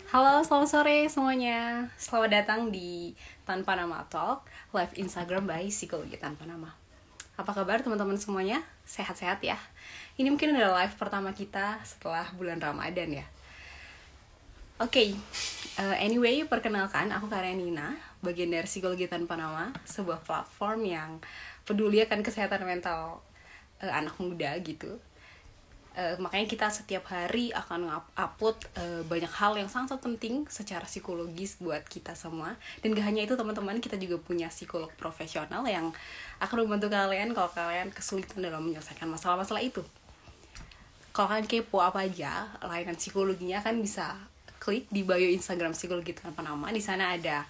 Halo, selamat sore semuanya. Selamat datang di Tanpa Nama Talk, live Instagram by Psikologi Tanpa Nama. Apa kabar teman-teman semuanya? Sehat-sehat ya? Ini mungkin adalah live pertama kita setelah bulan Ramadan ya. Oke, anyway, perkenalkan aku Karenina, bagian dari Psikologi Tanpa Nama, sebuah platform yang peduli akan kesehatan mental anak muda gitu. Makanya kita setiap hari akan upload banyak hal yang sangat penting secara psikologis buat kita semua. Dan gak hanya itu teman-teman, kita juga punya psikolog profesional yang akan membantu kalian kalau kalian kesulitan dalam menyelesaikan masalah-masalah itu. Kalau kalian kepo apa aja layanan psikologinya, kan bisa klik di bio Instagram Psikologi Tanpa Nama. Di sana ada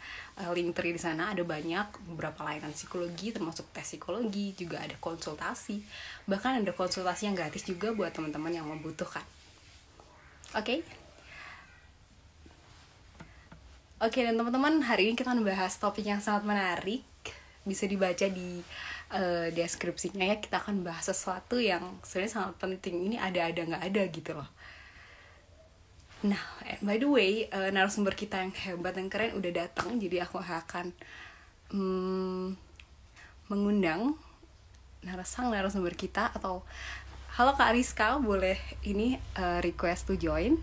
link tree, di sana ada banyak beberapa layanan psikologi, termasuk tes psikologi, juga ada konsultasi. Bahkan ada konsultasi yang gratis juga buat teman-teman yang membutuhkan. Oke? Oke, dan teman-teman, hari ini kita akan bahas topik yang sangat menarik. Bisa dibaca di deskripsinya ya. Kita akan bahas sesuatu yang sebenarnya sangat penting. Ini ada nggak ada gitu loh. Nah, by the way, narasumber kita yang hebat, yang keren udah datang. Jadi aku akan mengundang narasumber kita. Atau, halo Kak Rizka, boleh ini request to join?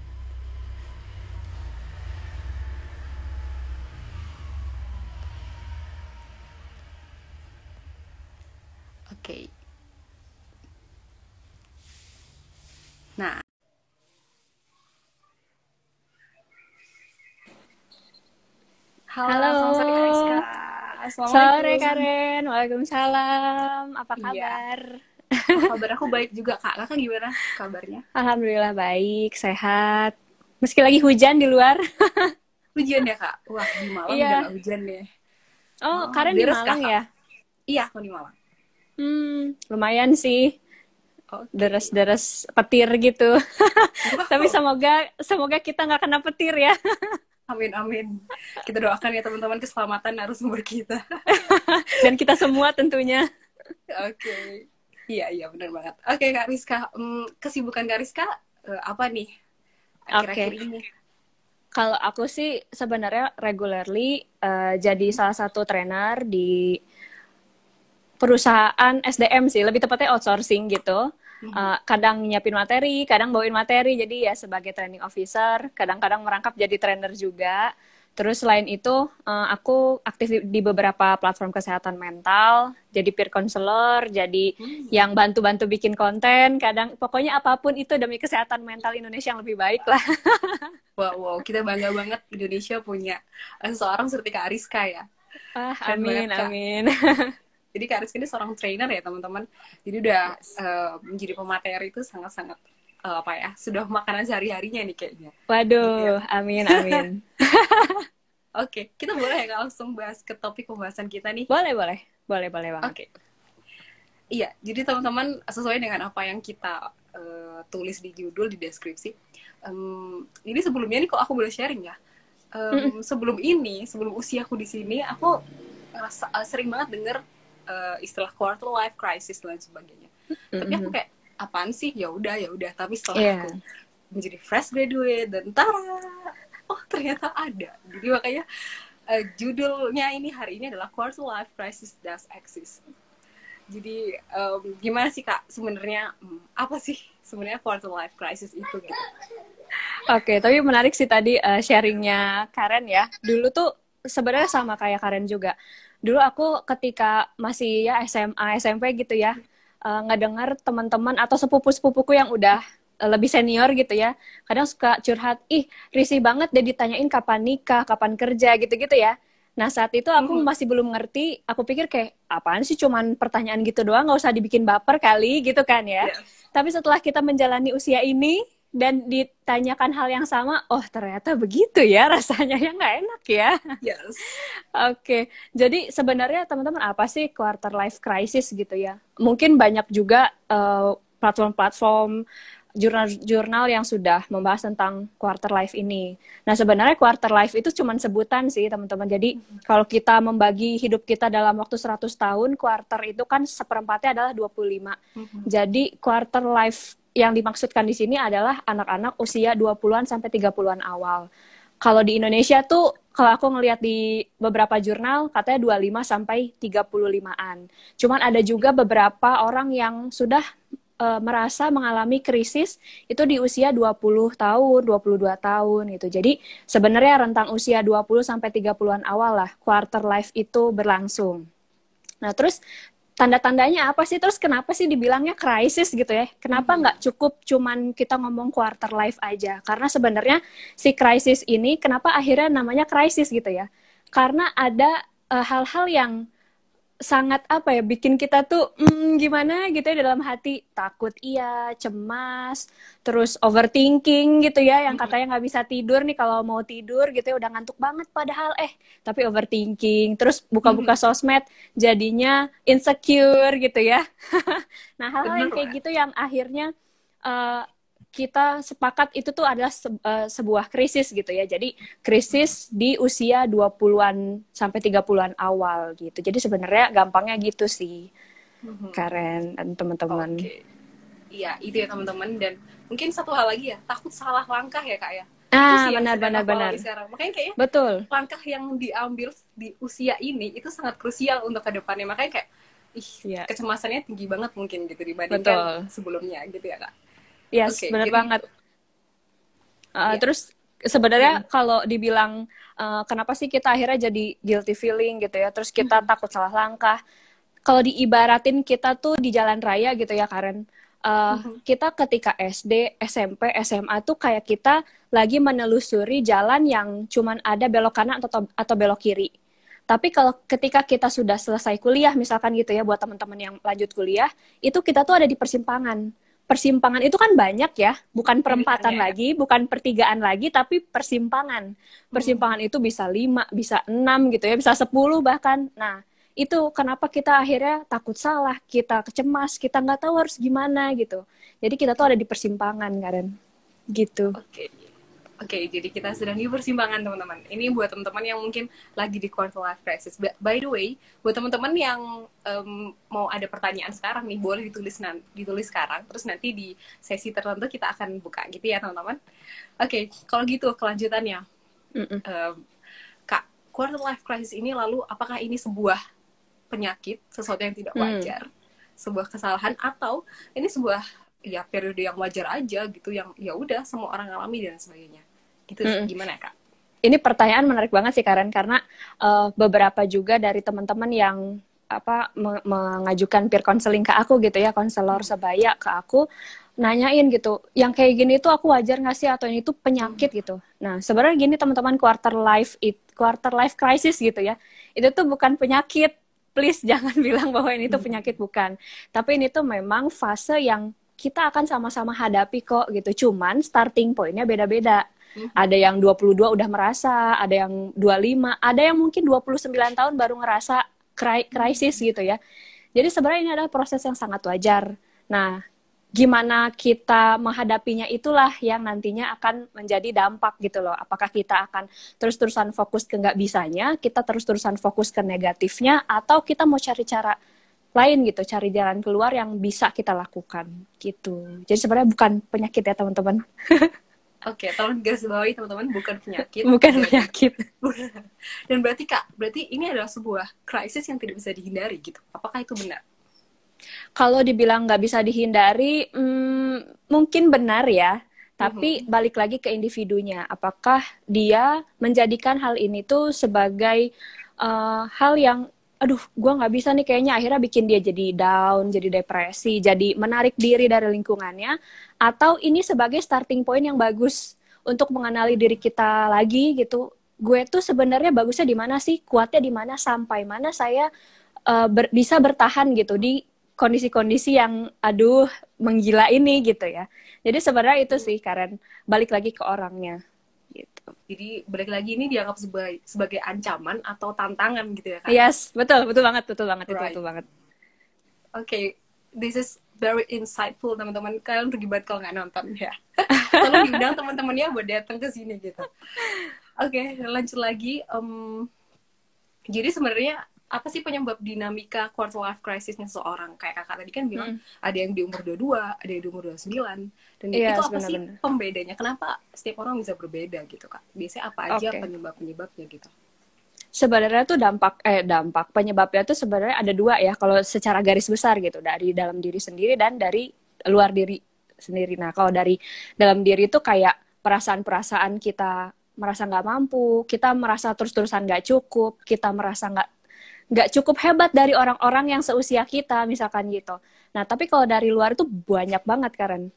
Oke. Nah, halo, selamat sore Kak Rizka. Halo, sore Assalamualaikum. Karen. Waalaikumsalam. Apa Iya, kabar? kabar aku baik juga Kak. Kakak gimana kabarnya? Alhamdulillah baik, sehat. Meski lagi hujan di luar. Hujan ya Kak? Wah, di Malang udah Iya. gak hujan deh. Oh, Oh, Karen di beres Malang Kakak? ya? Iya, aku di Malang. Lumayan sih. Oke. Deres-deres petir gitu. Tapi Wow. semoga kita nggak kena petir ya. Amin, amin. Kita doakan ya teman-teman keselamatan narasumber kita. Dan kita semua tentunya. Oke. Iya, iya benar banget. Oke Kak Rizka, kesibukan Kak Rizka apa nih akhir-akhir Oke. ini? Kalau aku sih sebenarnya regularly jadi salah satu trainer di perusahaan SDM sih, lebih tepatnya outsourcing gitu. Mhm. Kadang nyiapin materi, kadang bawain materi, jadi ya sebagai training officer, kadang-kadang merangkap jadi trainer juga. Terus selain itu, aku aktif di beberapa platform kesehatan mental, jadi peer counselor, jadi Hmm. yang bantu-bantu bikin konten, kadang pokoknya apapun itu demi kesehatan mental Indonesia yang lebih baik lah. Wow, wow, kita bangga banget Indonesia punya seorang seperti Kak Rizka ya. Ah, Keren banget amin, Kak. amin. Jadi Kak Rizky ini seorang trainer ya teman-teman. Jadi udah Yes. menjadi pemateri itu sangat-sangat apa ya, sudah makanan sehari-harinya nih kayaknya. Gitu ya. Waduh, amin, amin. Oke, kita boleh ya Kak, langsung bahas ke topik pembahasan kita nih. Boleh, boleh. Boleh banget. Oke, iya. Jadi teman-teman sesuai dengan apa yang kita tulis di judul, di deskripsi. Ini sebelumnya nih kok aku boleh sharing ya. Sebelum usiaku di sini, aku sering banget denger istilah quarter life crisis dan sebagainya. Tapi aku kayak apaan sih? Ya udah. Tapi setelah Iya. aku menjadi fresh graduate dan tara, oh ternyata ada. Jadi makanya judulnya ini hari ini adalah quarter life crisis does exist. Jadi gimana sih Kak sebenarnya apa sih sebenarnya quarter life crisis itu gitu? Oke, tapi menarik sih tadi sharingnya Karen ya. Dulu tuh sebenarnya sama kayak Karen juga. Dulu aku ketika masih ya SMA, SMP gitu ya, ngedengar teman-teman atau sepupu-sepupuku yang udah lebih senior gitu ya, kadang suka curhat, ih risih banget deh ditanyain kapan nikah, kapan kerja gitu-gitu ya. Nah saat itu aku masih belum ngerti, aku pikir kayak apaan sih cuman pertanyaan gitu doang, nggak usah dibikin baper kali gitu kan ya. Yes. Tapi setelah kita menjalani usia ini, dan ditanyakan hal yang sama, oh ternyata begitu ya rasanya, ya nggak enak ya. Yes. Oke, jadi sebenarnya teman-teman apa sih quarter life crisis gitu ya? Mungkin banyak juga platform-platform jurnal-jurnal yang sudah membahas tentang quarter life ini. Nah sebenarnya quarter life itu cuma sebutan sih teman-teman. Jadi kalau kita membagi hidup kita dalam waktu 100 tahun, quarter itu kan seperempatnya adalah 25. Jadi quarter life yang dimaksudkan di sini adalah anak-anak usia 20-an sampai 30-an awal. Kalau di Indonesia tuh, kalau aku ngelihat di beberapa jurnal, katanya 25 sampai 35-an. Cuman ada juga beberapa orang yang sudah merasa mengalami krisis itu di usia 20 tahun, 22 tahun gitu. Jadi sebenarnya rentang usia 20 sampai 30-an awal lah quarter life itu berlangsung. Nah, terus tanda-tandanya apa sih? Terus kenapa sih dibilangnya krisis gitu ya? Kenapa nggak cukup cuman kita ngomong quarter life aja? Karena sebenarnya si krisis ini, kenapa akhirnya namanya krisis gitu ya? Karena ada hal-hal yang sangat apa ya, bikin kita tuh gimana gitu ya dalam hati. Takut iya, cemas, terus overthinking gitu ya, yang katanya nggak bisa tidur nih kalau mau tidur gitu ya, udah ngantuk banget padahal tapi overthinking. Terus buka-buka sosmed jadinya insecure gitu ya. Nah, hal-hal yang kayak gitu yang akhirnya kita sepakat itu tuh adalah sebuah krisis gitu ya. Jadi krisis di usia 20-an sampai 30-an awal gitu. Jadi sebenarnya gampangnya gitu sih. Karen dan teman-teman. Oke. Iya, itu ya teman-teman. Dan mungkin satu hal lagi ya, takut salah langkah ya Kak ya. Benar. Sekarang. Makanya kayaknya betul. Langkah yang diambil di usia ini itu sangat krusial untuk ke depannya. Makanya kayak kecemasannya tinggi banget mungkin gitu dibandingkan sebelumnya gitu ya Kak. Yes, benar banget. Terus sebenarnya kalau dibilang kenapa sih kita akhirnya jadi guilty feeling gitu ya, terus kita takut salah langkah. Kalau diibaratin kita tuh di jalan raya gitu ya Karen, kita ketika SD, SMP, SMA tuh kayak kita lagi menelusuri jalan yang cuman ada belok kanan atau belok kiri. Tapi kalau ketika kita sudah selesai kuliah misalkan gitu ya, buat teman-teman yang lanjut kuliah, itu kita tuh ada di persimpangan. Persimpangan itu kan banyak ya, bukan perempatan lagi, bukan pertigaan lagi, tapi persimpangan. Persimpangan itu bisa 5, bisa 6 gitu ya, bisa 10 bahkan. Nah, itu kenapa kita akhirnya takut salah, kita cemas, kita nggak tahu harus gimana gitu. Jadi kita tuh ada di persimpangan, Karen. Gitu. Oke, jadi kita sedang di persimpangan teman-teman. Ini buat teman-teman yang mungkin lagi di quarter life crisis. By the way, buat teman-teman yang mau ada pertanyaan sekarang nih, boleh ditulis sekarang. Terus nanti di sesi tertentu kita akan buka gitu ya teman-teman. Oke, kalau gitu kelanjutannya. Kak, quarter life crisis ini lalu apakah ini sebuah penyakit, sesuatu yang tidak wajar, sebuah kesalahan, atau ini sebuah periode yang wajar aja gitu, yang ya udah semua orang alami dan sebagainya gitu. Gimana Kak? Ini pertanyaan menarik banget sih Karen, karena beberapa juga dari teman-teman yang mengajukan peer counseling ke aku gitu ya, konselor sebaya ke aku nanyain gitu, yang kayak gini tuh aku wajar nggak sih, atau ini tuh penyakit gitu. Nah sebenarnya gini teman-teman, quarter life crisis gitu ya, itu tuh bukan penyakit, please jangan bilang bahwa ini tuh penyakit, bukan. Tapi ini tuh memang fase yang kita akan sama-sama hadapi kok gitu. Cuman starting point-nya beda-beda. Ada yang 22 udah merasa, ada yang 25, ada yang mungkin 29 tahun baru ngerasa krisis gitu ya. Jadi sebenarnya ini adalah proses yang sangat wajar. Nah, gimana kita menghadapinya itulah yang nantinya akan menjadi dampak gitu loh. Apakah kita akan terus-terusan fokus ke nggak bisanya, kita terus-terusan fokus ke negatifnya, atau kita mau cari cara lain gitu, cari jalan keluar yang bisa kita lakukan gitu. Jadi sebenarnya bukan penyakit ya teman-teman. Oke, tolong garis bawahi teman-teman, bukan penyakit. Bukan penyakit. Dan berarti Kak, ini adalah sebuah krisis yang tidak bisa dihindari gitu. Apakah itu benar? Kalau dibilang nggak bisa dihindari, mungkin benar ya. Tapi balik lagi ke individunya. Apakah dia menjadikan hal ini tuh sebagai hal yang aduh, gue nggak bisa nih kayaknya, akhirnya bikin dia jadi down, jadi depresi, jadi menarik diri dari lingkungannya, atau ini sebagai starting point yang bagus untuk mengenali diri kita lagi gitu. Gue tuh sebenarnya bagusnya di mana sih, kuatnya di mana, sampai mana saya bisa bertahan gitu di kondisi-kondisi yang aduh menggila ini gitu ya. Jadi sebenarnya itu sih Karen, balik lagi ke orangnya. Gitu. Jadi balik lagi ini dianggap sebagai ancaman atau tantangan gitu ya Kak? Yes, betul banget, right. Itu betul banget. Oke, this is very insightful teman-teman. Kalian rugi banget kalau nggak nonton ya. Tolong diundang teman-temannya buat datang ke sini gitu. Oke, lanjut lagi. Jadi sebenarnya apa sih penyebab dinamika quarter life crisisnya seseorang? Kayak kakak tadi kan bilang ada yang di umur 22, ada yang di umur 29. Dan itu Yes, apa sih benar-benar. pembedanya? Kenapa setiap orang bisa berbeda gitu kak? Biasanya apa aja Oke. penyebab-penyebabnya gitu? Sebenarnya tuh dampak penyebabnya tuh sebenarnya ada dua ya, kalau secara garis besar gitu, dari dalam diri sendiri dan dari luar diri sendiri. Nah, kalau dari dalam diri itu kayak perasaan-perasaan kita merasa nggak mampu, kita merasa terus-terusan nggak cukup, kita merasa nggak cukup hebat dari orang-orang yang seusia kita, misalkan gitu. Nah, tapi kalau dari luar itu banyak banget, Karen.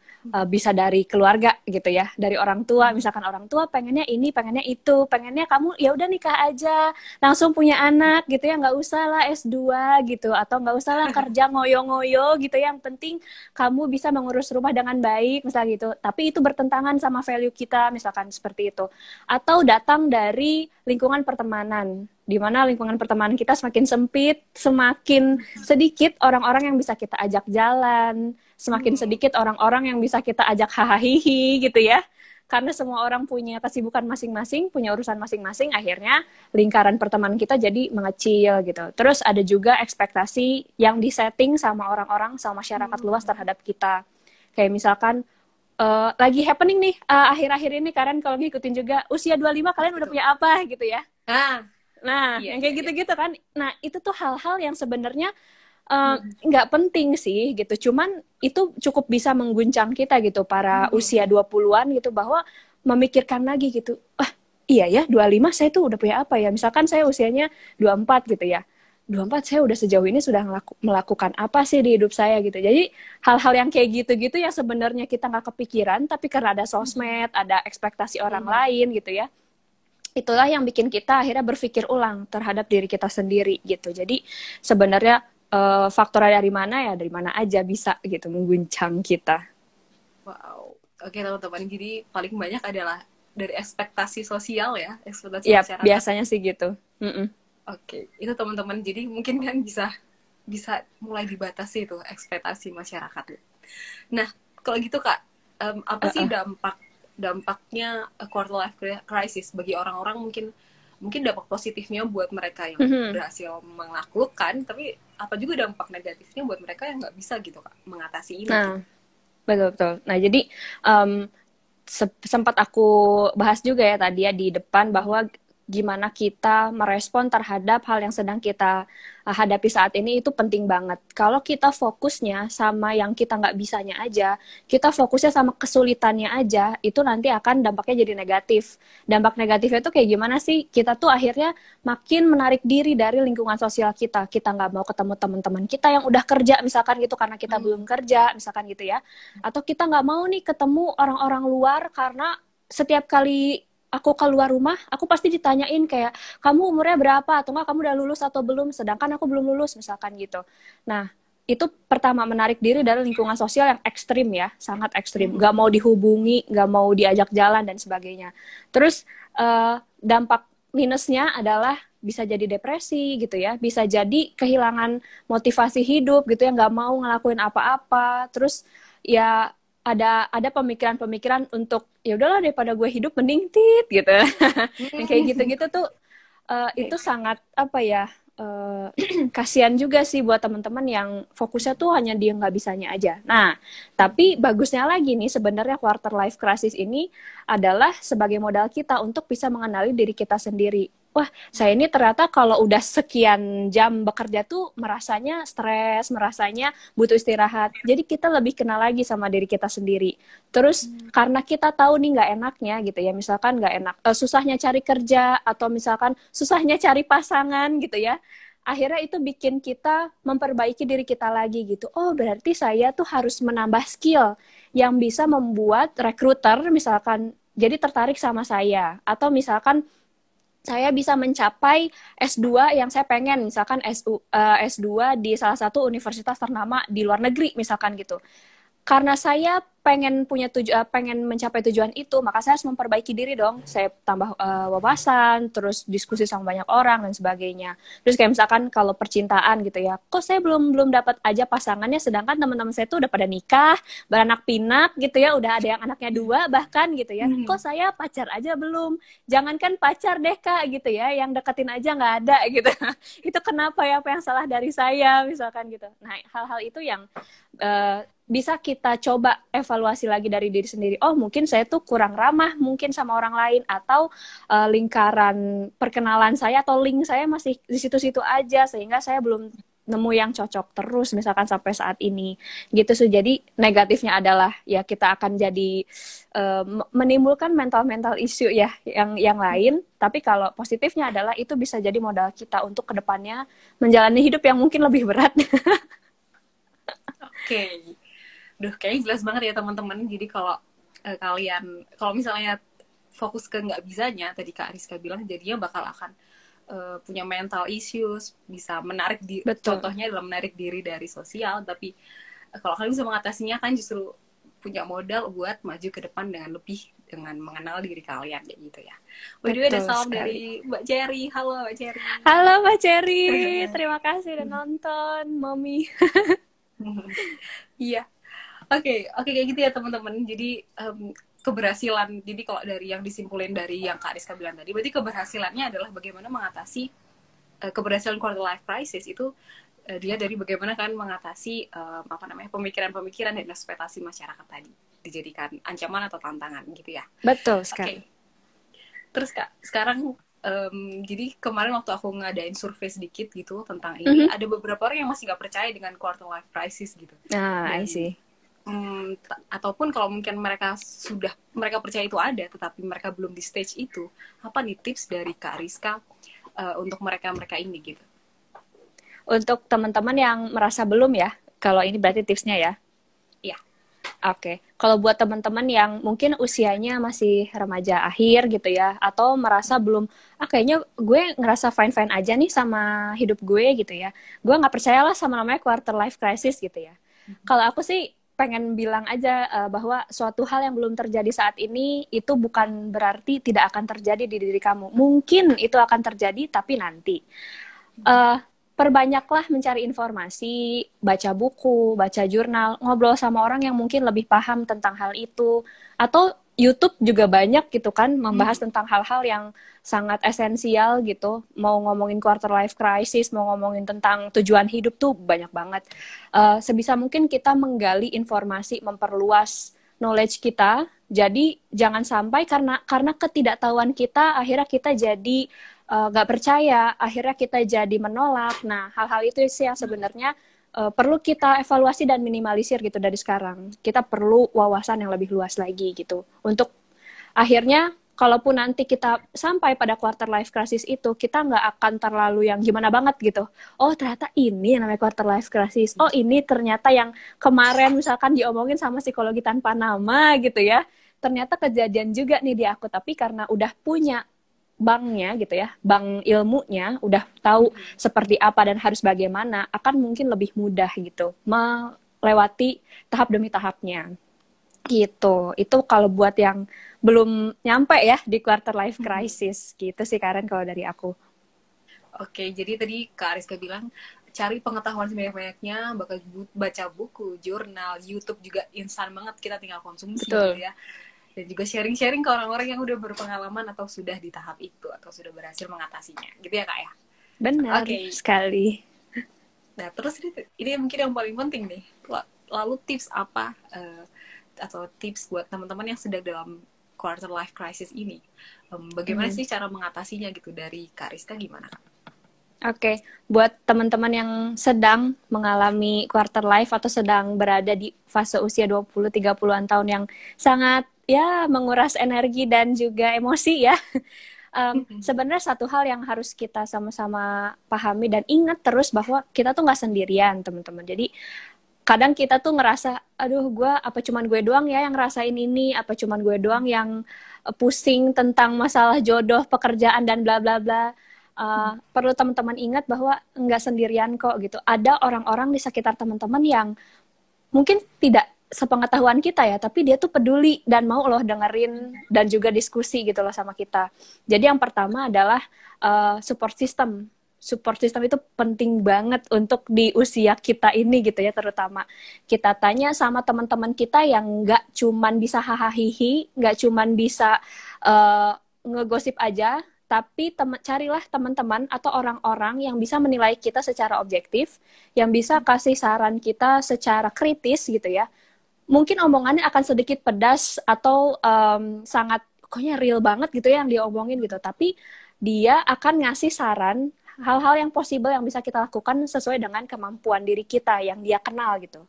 Bisa dari keluarga gitu ya, dari orang tua, misalkan orang tua pengennya ini, pengennya itu, pengennya kamu ya udah nikah aja, langsung punya anak gitu ya, nggak usah lah S2 gitu, atau nggak usah lah kerja ngoyo-ngoyo gitu ya, yang penting kamu bisa mengurus rumah dengan baik, misalnya gitu. Tapi itu bertentangan sama value kita, misalkan seperti itu. Atau datang dari lingkungan pertemanan, di mana lingkungan pertemanan kita semakin sempit, semakin sedikit orang-orang yang bisa kita ajak jalan, semakin sedikit orang-orang yang bisa kita ajak hahaha gitu ya. Karena semua orang punya kesibukan masing-masing, punya urusan masing-masing, akhirnya lingkaran pertemanan kita jadi mengecil gitu. Terus ada juga ekspektasi yang disetting sama orang-orang, sama masyarakat luas terhadap kita. Kayak misalkan, lagi happening nih, akhir-akhir ini Karen kalau ngikutin juga, usia 25 kalian udah punya apa gitu ya. Nah, Iya, yang kayak gitu-gitu kan. Nah, itu tuh hal-hal yang sebenarnya nggak penting sih gitu. Cuman itu cukup bisa mengguncang kita gitu, para usia 20-an gitu, bahwa memikirkan lagi gitu. Ah, iya ya, 25 saya tuh udah punya apa ya? Misalkan saya usianya 24 gitu ya. 24 saya udah sejauh ini sudah melakukan apa sih di hidup saya gitu. Jadi hal-hal yang kayak gitu-gitu yang sebenarnya kita nggak kepikiran, tapi karena ada sosmed, ada ekspektasi orang lain gitu ya, itulah yang bikin kita akhirnya berpikir ulang terhadap diri kita sendiri gitu. Jadi sebenarnya faktornya dari mana ya, dari mana aja bisa gitu mengguncang kita. Wow. Oke teman-teman, jadi paling banyak adalah dari ekspektasi sosial ya, ekspektasi Iya, masyarakat. biasanya sih gitu. Oke, itu teman-teman. Jadi mungkin kan bisa mulai dibatasi tuh ekspektasi masyarakat. Nah, kalau gitu Kak, apa sih dampaknya quarter life crisis bagi orang-orang, mungkin dampak positifnya buat mereka yang berhasil menaklukkan, tapi apa juga dampak negatifnya buat mereka yang nggak bisa gitu Kak mengatasi ini? Nah, betul-betul. Nah, jadi sempat aku bahas juga ya tadi ya di depan, bahwa gimana kita merespon terhadap hal yang sedang kita hadapi saat ini itu penting banget. Kalau kita fokusnya sama yang kita nggak bisanya aja, kita fokusnya sama kesulitannya aja, itu nanti akan dampaknya jadi negatif. Dampak negatifnya itu kayak gimana sih? Kita tuh akhirnya makin menarik diri dari lingkungan sosial kita. Kita nggak mau ketemu teman-teman kita yang udah kerja, misalkan gitu, karena kita belum kerja, misalkan gitu ya. Atau kita nggak mau nih ketemu orang-orang luar, karena setiap kali aku keluar rumah, aku pasti ditanyain kayak, kamu umurnya berapa? Atau enggak, kamu udah lulus atau belum? Sedangkan aku belum lulus, misalkan gitu. Nah, itu pertama, menarik diri dari lingkungan sosial yang ekstrim ya, sangat ekstrim. Gak mau dihubungi, gak mau diajak jalan, dan sebagainya. Terus, dampak minusnya adalah bisa jadi depresi gitu ya, bisa jadi kehilangan motivasi hidup gitu ya, gak mau ngelakuin apa-apa. Terus, ya ada pemikiran-pemikiran untuk ya udahlah, daripada gue hidup mending gitu. Yang kayak gitu-gitu tuh itu sangat apa ya, kasihan juga sih buat teman-teman yang fokusnya tuh hanya dia nggak bisanya aja. Nah, tapi bagusnya lagi nih sebenarnya quarter life crisis ini adalah sebagai modal kita untuk bisa mengenali diri kita sendiri. Wah, saya ini ternyata kalau udah sekian jam bekerja tuh merasanya stres, merasanya butuh istirahat. Jadi kita lebih kenal lagi sama diri kita sendiri. Terus karena kita tahu nih nggak enaknya gitu ya, misalkan nggak enak, susahnya cari kerja, atau misalkan susahnya cari pasangan gitu ya, akhirnya itu bikin kita memperbaiki diri kita lagi gitu. Oh, berarti saya tuh harus menambah skill yang bisa membuat recruiter misalkan jadi tertarik sama saya. Atau misalkan saya bisa mencapai S2 yang saya pengen, misalkan S2 di salah satu universitas ternama di luar negeri, misalkan gitu. Karena saya pengen mencapai tujuan itu, maka saya harus memperbaiki diri dong. Saya tambah wawasan, terus diskusi sama banyak orang dan sebagainya. Terus kayak misalkan kalau percintaan gitu ya, kok saya belum dapat aja pasangannya, sedangkan teman-teman saya tuh udah pada nikah, beranak pinak gitu ya, udah ada yang anaknya 2 bahkan gitu ya. Kok saya pacar aja belum? Jangankan pacar deh Kak gitu ya, yang deketin aja nggak ada gitu. Itu kenapa ya, apa yang salah dari saya misalkan gitu. Nah, hal-hal itu yang bisa kita coba evaluasi lagi dari diri sendiri. Oh, mungkin saya tuh kurang ramah mungkin sama orang lain, atau lingkaran perkenalan saya atau link saya masih di situ-situ aja, sehingga saya belum nemu yang cocok terus misalkan sampai saat ini gitu sih. Jadi negatifnya adalah ya kita akan jadi menimbulkan mental issue ya yang lain. Tapi kalau positifnya adalah itu bisa jadi modal kita untuk kedepannya menjalani hidup yang mungkin lebih berat. Oke. Duh, kayaknya jelas banget ya teman-teman. Jadi kalau kalau misalnya fokus ke nggak bisanya, tadi Kak Rizka bilang, jadinya bakal akan punya mental issues, bisa contohnya dalam menarik diri dari sosial. Tapi kalau kalian bisa mengatasinya, kan justru punya modal buat maju ke depan dengan mengenal diri kalian, kayak gitu ya. By the way, ada salam dari Mbak Cherry. Halo Mbak Cherry. Halo Mbak Cherry, terima kasih udah nonton, Mommy. Iya. Oke, kayak gitu ya teman-teman. Jadi keberhasilan, jadi kalau dari yang disimpulin dari yang Kak Rizka bilang tadi, berarti keberhasilannya adalah bagaimana mengatasi keberhasilan quarter life crisis itu dia dari bagaimana kan mengatasi pemikiran-pemikiran dan ekspektasi masyarakat tadi dijadikan ancaman atau tantangan gitu ya. Betul sekali. Terus Kak, sekarang jadi kemarin waktu aku ngadain survei sedikit gitu tentang ini, ada beberapa orang yang masih nggak percaya dengan quarter life crisis gitu. I see. Ataupun kalau mungkin mereka percaya itu ada, tetapi mereka belum di stage itu, apa nih tips dari Kak Rizka untuk mereka ini gitu? Untuk teman-teman yang merasa belum ya, kalau ini berarti tipsnya ya? Iya. Oke. Kalau buat teman-teman yang mungkin usianya masih remaja akhir gitu ya, atau merasa belum, kayaknya gue ngerasa fine-fine aja nih sama hidup gue gitu ya, gue nggak percayalah sama namanya quarter life crisis gitu ya. Kalau aku sih pengen bilang aja bahwa suatu hal yang belum terjadi saat ini itu bukan berarti tidak akan terjadi di diri kamu. Mungkin itu akan terjadi, tapi nanti. Perbanyaklah mencari informasi, baca buku, baca jurnal, ngobrol sama orang yang mungkin lebih paham tentang hal itu. Atau YouTube juga banyak gitu kan, membahas tentang hal-hal yang sangat esensial gitu. Mau ngomongin quarter life crisis, mau ngomongin tentang tujuan hidup tuh banyak banget. Sebisa mungkin kita menggali informasi, memperluas knowledge kita. Jadi jangan sampai karena ketidaktahuan kita, akhirnya kita jadi nggak percaya, akhirnya kita jadi menolak. Nah, hal-hal itu sih yang sebenarnya perlu kita evaluasi dan minimalisir gitu dari sekarang. Kita perlu wawasan yang lebih luas lagi gitu. Untuk akhirnya, kalaupun nanti kita sampai pada quarter life crisis itu, kita nggak akan terlalu yang gimana banget gitu. Oh, ternyata ini yang namanya quarter life crisis. Oh, ini ternyata yang kemarin misalkan diomongin sama psikologi tanpa nama gitu ya. Ternyata kejadian juga nih di aku. Tapi karena udah punya banknya gitu ya, bank ilmunya, udah tahu seperti apa dan harus bagaimana, akan mungkin lebih mudah gitu melewati tahap demi tahapnya gitu. Itu kalau buat yang belum nyampe ya di quarter life crisis gitu sih Karen kalau dari aku. Oke, jadi tadi Kak Rizka bilang cari pengetahuan sebanyak-banyaknya, baca buku, jurnal, YouTube juga instan banget, kita tinggal konsumsi. Betul. Gitu ya. Dan juga sharing-sharing ke orang-orang yang udah berpengalaman atau sudah di tahap itu atau sudah berhasil mengatasinya, gitu ya Kak ya? Benar sekali. Nah, terus ini mungkin yang paling penting nih. Lalu tips apa atau tips buat teman-teman yang sedang dalam quarter life crisis ini? Bagaimana sih cara mengatasinya gitu? Dari Kak Rizka gimana Kak? Oke, buat teman-teman yang sedang mengalami quarter life atau sedang berada di fase usia 20-30-an tahun yang sangat ya menguras energi dan juga emosi ya. Sebenarnya satu hal yang harus kita sama-sama pahami dan ingat terus bahwa kita tuh nggak sendirian teman-teman. Jadi kadang kita tuh ngerasa, aduh cuman gue doang ya yang ngerasain ini, apa cuman gue doang yang pusing tentang masalah jodoh, pekerjaan dan bla bla bla. Perlu teman-teman ingat bahwa nggak sendirian kok gitu. Ada orang-orang di sekitar teman-teman yang mungkin tidak sepengetahuan kita ya, tapi dia tuh peduli dan mau loh dengerin dan juga diskusi gitu loh sama kita. Jadi yang pertama adalah support system. Support system itu penting banget untuk di usia kita ini gitu ya, terutama kita tanya sama teman-teman kita yang nggak cuman bisa hahaha, nggak cuman bisa ngegosip aja, tapi carilah teman-teman atau orang-orang yang bisa menilai kita secara objektif, yang bisa kasih saran kita secara kritis gitu ya. Mungkin omongannya akan sedikit pedas atau sangat pokoknya real banget gitu ya yang dia omongin gitu, tapi dia akan ngasih saran hal-hal yang possible yang bisa kita lakukan sesuai dengan kemampuan diri kita yang dia kenal gitu.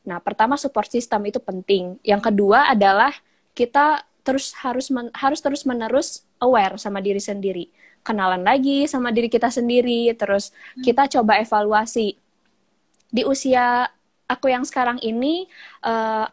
Nah, pertama support system itu penting. Yang kedua adalah kita harus terus-menerus aware sama diri sendiri. Kenalan lagi sama diri kita sendiri, terus kita coba evaluasi. Di usia aku yang sekarang ini,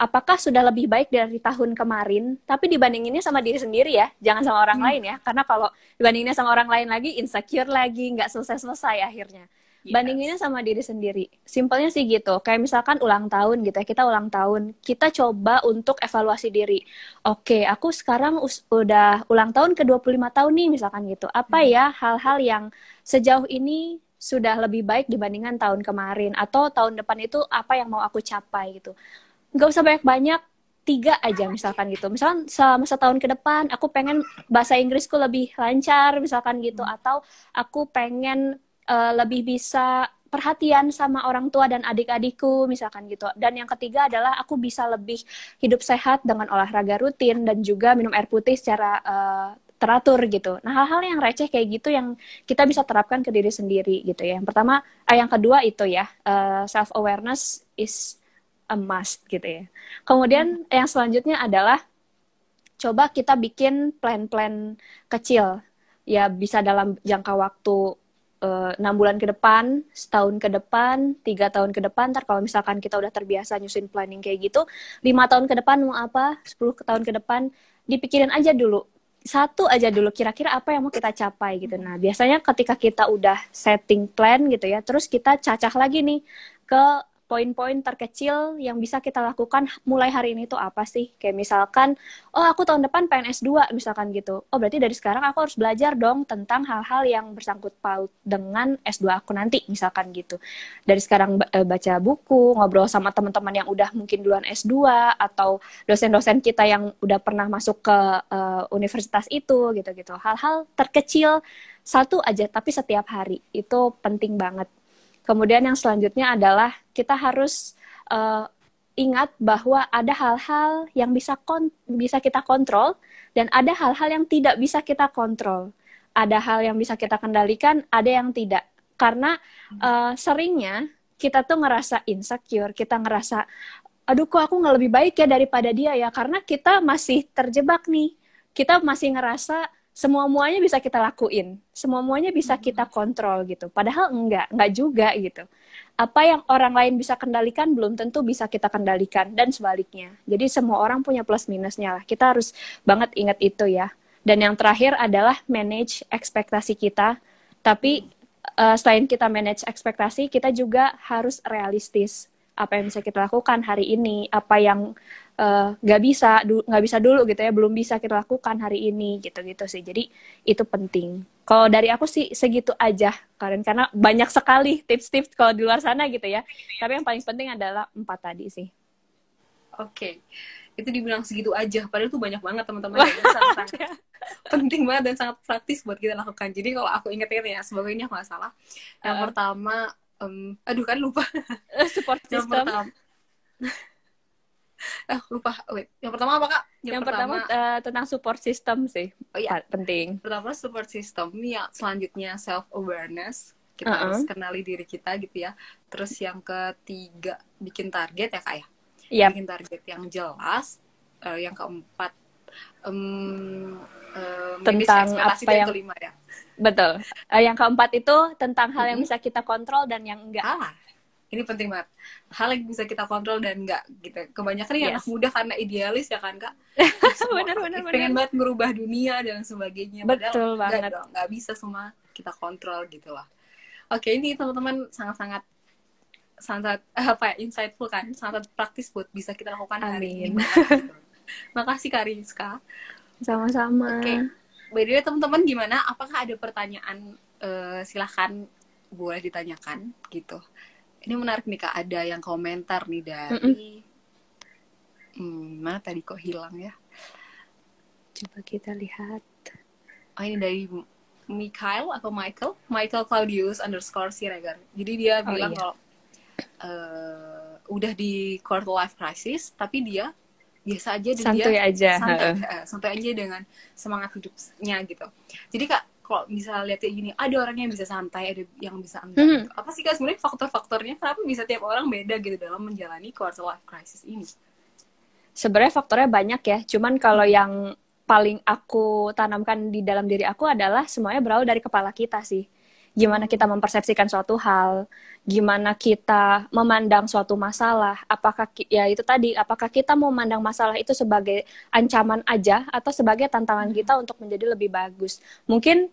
apakah sudah lebih baik dari tahun kemarin? Tapi dibandinginnya sama diri sendiri ya, jangan sama orang lain ya. Karena kalau dibandinginnya sama orang lain lagi, insecure lagi, nggak selesai-selesai akhirnya. Yes. Bandinginnya sama diri sendiri. Simpelnya sih gitu. Kayak misalkan ulang tahun gitu ya, kita ulang tahun. Kita coba untuk evaluasi diri. Oke, aku sekarang udah ulang tahun ke 25 tahun nih misalkan gitu. Apa ya hal-hal yang sejauh ini sudah lebih baik dibandingkan tahun kemarin, atau tahun depan itu apa yang mau aku capai gitu. Nggak usah banyak-banyak, 3 aja misalkan gitu. Misalkan selama setahun ke depan aku pengen bahasa Inggrisku lebih lancar misalkan gitu, atau aku pengen lebih bisa perhatian sama orang tua dan adik-adikku misalkan gitu. Dan yang ketiga adalah aku bisa lebih hidup sehat dengan olahraga rutin dan juga minum air putih secara teratur gitu. Nah, hal-hal yang receh kayak gitu yang kita bisa terapkan ke diri sendiri gitu ya. Yang pertama, yang kedua itu ya, self awareness is a must gitu ya. Kemudian yang selanjutnya adalah coba kita bikin plan-plan kecil. Ya bisa dalam jangka waktu 6 bulan ke depan, setahun ke depan, 3 tahun ke depan. Ntar kalau misalkan kita udah terbiasa nyusun planning kayak gitu, 5 tahun ke depan mau apa, 10 tahun ke depan, dipikirin aja dulu. Satu aja dulu, kira-kira apa yang mau kita capai gitu. Nah, biasanya ketika kita udah setting plan gitu ya, terus kita cacah lagi nih ke poin-poin terkecil yang bisa kita lakukan mulai hari ini tuh apa sih? Kayak misalkan, oh aku tahun depan pengen S2 misalkan gitu. Oh berarti dari sekarang aku harus belajar dong tentang hal-hal yang bersangkut paut dengan S2 aku nanti misalkan gitu. Dari sekarang baca buku, ngobrol sama teman-teman yang udah mungkin duluan S2, atau dosen-dosen kita yang udah pernah masuk ke universitas itu gitu-gitu. Hal-hal terkecil satu aja tapi setiap hari itu penting banget. Kemudian yang selanjutnya adalah kita harus ingat bahwa ada hal-hal yang bisa kita kontrol dan ada hal-hal yang tidak bisa kita kontrol. Ada hal yang bisa kita kendalikan, ada yang tidak. Karena seringnya kita tuh ngerasa insecure, kita ngerasa, aduh kok aku nggak lebih baik ya daripada dia ya, karena kita masih terjebak nih. Kita masih ngerasa semua-muanya bisa kita lakuin, semua-muanya bisa kita kontrol gitu. Padahal enggak juga gitu. Apa yang orang lain bisa kendalikan belum tentu bisa kita kendalikan, dan sebaliknya. Jadi semua orang punya plus minusnya lah. Kita harus banget ingat itu ya. Dan yang terakhir adalah manage ekspektasi kita. Tapi selain kita manage ekspektasi, kita juga harus realistis. Apa yang bisa kita lakukan hari ini, apa yang nggak bisa dulu gitu ya, belum bisa kita lakukan hari ini gitu sih. Jadi itu penting. Kalau dari aku sih segitu aja, Karen, karena banyak sekali tips-tips kalau di luar sana gitu ya. Tapi yang paling penting adalah 4 tadi sih. Oke. Itu dibilang segitu aja, padahal itu banyak banget teman-teman. Sangat penting banget dan sangat praktis buat kita lakukan. Jadi kalau aku ingat-ingat ya, semoga ini aku nggak salah. Yang pertama, aduh kan lupa. Support system. Lupa. Wait. Yang pertama apa, Kak? Yang pertama tentang support system sih. Oh iya, penting. Pertama support system, yang selanjutnya self awareness. Kita harus kenali diri kita gitu ya. Terus yang ketiga bikin target ya, Kak ya. Yep. Bikin target yang jelas. Yang keempat tentang apa yang kelima ya. Betul. Yang keempat itu tentang hal yang bisa kita kontrol dan yang enggak. Ini penting banget. Hal yang bisa kita kontrol dan enggak gitu. Kebanyakan yang anak muda karena idealis ya kan, Kak. Benar. Pengen banget merubah dunia dan sebagainya. Betul banget. Enggak bisa semua kita kontrol gitu lah. Oke, ini teman-teman sangat-sangat sangat apa ya, insightful kan, sangat praktis buat bisa kita lakukan hari ini Amin. banget gitu. Makasih Kak Rizka. Sama-sama. Oke, by the way teman-teman gimana? Apakah ada pertanyaan? Silahkan boleh ditanyakan gitu. Ini menarik nih Kak, ada yang komentar nih dari mana tadi kok hilang ya? Coba kita lihat. Oh, ini dari Michael Claudius _ Siregar. Jadi dia bilang kalau udah di quarter life crisis, tapi dia biasa aja dan santuy dia aja. santai aja dengan semangat hidupnya gitu. Jadi Kak, kalau misalnya lihat kayak gini, ada orang yang bisa santai, ada yang bisa enggak. Gitu. Apa sih Kak sebenarnya faktor-faktornya kenapa bisa tiap orang beda gitu dalam menjalani quarter life crisis ini? Sebenarnya faktornya banyak ya. Cuman kalau yang paling aku tanamkan di dalam diri aku adalah semuanya berawal dari kepala kita sih. Gimana kita mempersepsikan suatu hal, gimana kita memandang suatu masalah, apakah ya itu tadi, apakah kita mau memandang masalah itu sebagai ancaman aja atau sebagai tantangan kita untuk menjadi lebih bagus. Mungkin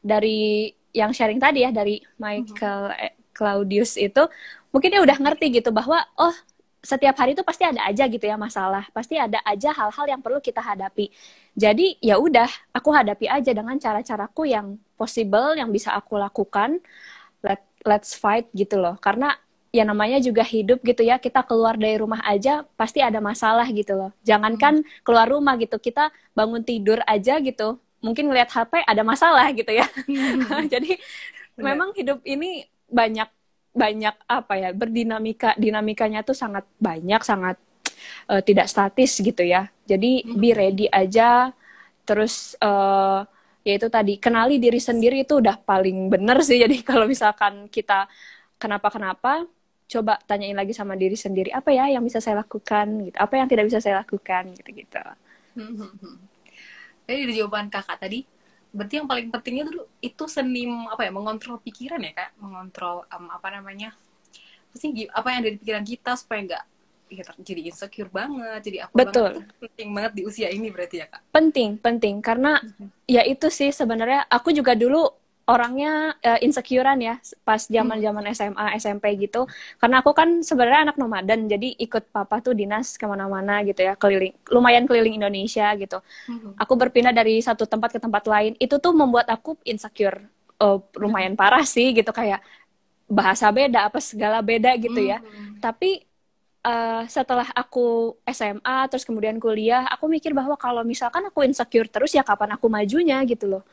dari yang sharing tadi ya, dari Michael Claudius itu, mungkin dia udah ngerti gitu bahwa oh setiap hari itu pasti ada aja gitu ya masalah, pasti ada aja hal-hal yang perlu kita hadapi. Jadi ya udah, aku hadapi aja dengan cara-caraku yang possible, yang bisa aku lakukan. Let's fight gitu loh. Karena ya namanya juga hidup gitu ya, kita keluar dari rumah aja pasti ada masalah gitu loh. Jangankan keluar rumah gitu, kita bangun tidur aja gitu, mungkin ngeliat HP ada masalah gitu ya. Jadi memang hidup ini banyak apa ya, dinamikanya tuh sangat banyak, sangat tidak statis gitu ya. Jadi be ready aja, terus ya itu tadi, kenali diri sendiri itu udah paling bener sih. Jadi kalau misalkan kita kenapa-kenapa, coba tanyain lagi sama diri sendiri, apa ya yang bisa saya lakukan gitu, apa yang tidak bisa saya lakukan gitu-gitu. Jadi dari jawaban kakak tadi, berarti yang paling pentingnya tuh itu seni apa ya, mengontrol pikiran ya Kak, mengontrol apa namanya, apa yang ada di pikiran kita supaya nggak ya, jadi insecure banget, jadi aku Betul. banget. Itu penting banget di usia ini berarti ya Kak. Penting karena ya itu sih sebenarnya aku juga dulu orangnya insecurean ya pas zaman SMA SMP gitu, karena aku kan sebenarnya anak nomaden, jadi ikut papa tuh dinas kemana-mana gitu ya, lumayan keliling Indonesia gitu. Aku berpindah dari satu tempat ke tempat lain, itu tuh membuat aku insecure lumayan parah sih gitu, kayak bahasa beda apa segala beda gitu ya. Tapi setelah aku SMA terus kemudian kuliah, aku mikir bahwa kalau misalkan aku insecure terus ya kapan aku majunya gitu loh.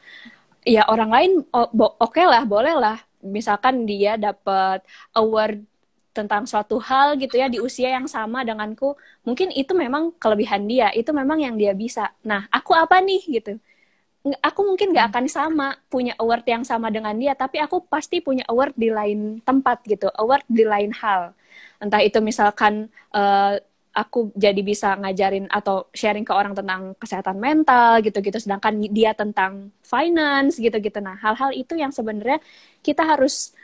Ya orang lain oke lah, boleh lah. Misalkan dia dapat award tentang suatu hal gitu ya di usia yang sama denganku, mungkin itu memang kelebihan dia, itu memang yang dia bisa. Nah, aku apa nih gitu? Aku mungkin gak akan sama punya award yang sama dengan dia, tapi aku pasti punya award di lain tempat gitu, award di lain hal. Entah itu misalkan aku jadi bisa ngajarin atau sharing ke orang tentang kesehatan mental gitu-gitu, sedangkan dia tentang finance gitu-gitu. Nah, hal-hal itu yang sebenarnya kita harus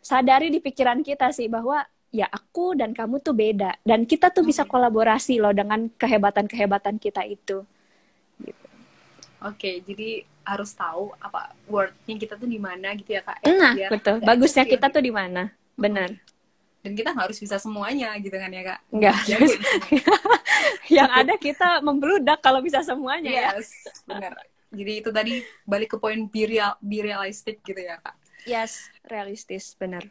sadari di pikiran kita sih, bahwa ya aku dan kamu tuh beda, dan kita tuh bisa kolaborasi loh dengan kehebatan-kehebatan kita itu. Gitu. Oke, jadi harus tahu apa wordnya kita tuh di mana gitu ya Kak. Nah, betul. Bagusnya kita tuh di mana? Benar. Dan kita nggak harus bisa semuanya gitu kan ya Kak. Nggak harus. Yang ada kita membludak kalau bisa semuanya. Yes, benar. Jadi itu tadi balik ke poin be realistic gitu ya Kak. Yes, realistis, benar.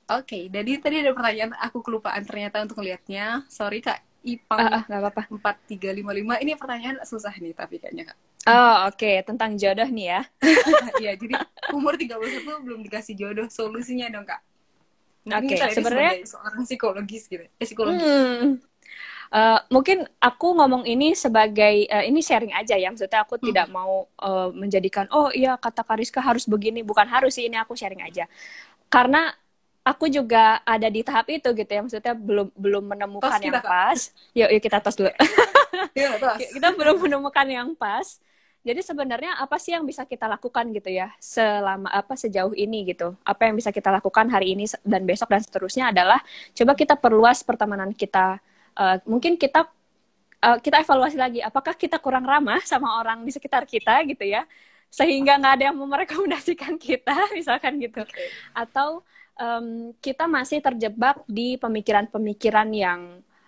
Oke, jadi tadi ada pertanyaan, aku kelupaan ternyata untuk ngelihatnya. Sorry Kak, Ipang nggak apa-apa. 4355. Ini pertanyaan susah nih tapi kayaknya Kak. Oh, oke. Tentang jodoh nih ya. Iya, jadi umur 31 belum dikasih jodoh, solusinya dong Kak. Oke, sebenarnya seorang psikologis gitu. Psikologis. Mungkin aku ngomong ini sebagai ini sharing aja ya, maksudnya aku tidak mau menjadikan oh iya kata Kariska harus begini, bukan harus sih, ini aku sharing aja. Karena aku juga ada di tahap itu gitu ya, maksudnya belum menemukan yang pas. Yuk kita tos dulu. Kita belum menemukan yang pas. Jadi sebenarnya apa sih yang bisa kita lakukan gitu ya sejauh ini gitu. Apa yang bisa kita lakukan hari ini dan besok dan seterusnya adalah coba kita perluas pertemanan kita. Mungkin kita evaluasi lagi, apakah kita kurang ramah sama orang di sekitar kita gitu ya, sehingga nggak ada yang merekomendasikan kita misalkan gitu. Atau kita masih terjebak di pemikiran-pemikiran yang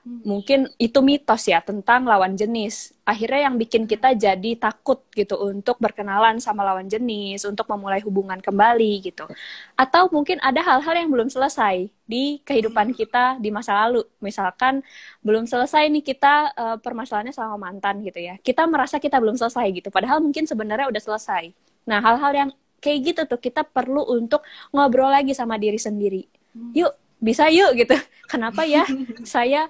mungkin itu mitos ya tentang lawan jenis. Akhirnya yang bikin kita jadi takut gitu untuk berkenalan sama lawan jenis, untuk memulai hubungan kembali gitu. Atau mungkin ada hal-hal yang belum selesai di kehidupan kita di masa lalu. Misalkan belum selesai nih kita permasalahannya sama mantan gitu ya. Kita merasa kita belum selesai gitu, padahal mungkin sebenarnya udah selesai. Nah, hal-hal yang kayak gitu tuh kita perlu untuk ngobrol lagi sama diri sendiri. Yuk, bisa yuk gitu. Kenapa ya saya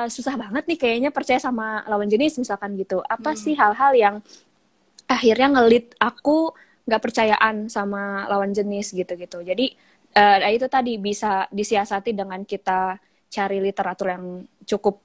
susah banget nih kayaknya percaya sama lawan jenis misalkan gitu. Apa sih hal-hal yang akhirnya ngelit aku nggak percayaan sama lawan jenis gitu-gitu. Jadi itu tadi bisa disiasati dengan kita cari literatur yang cukup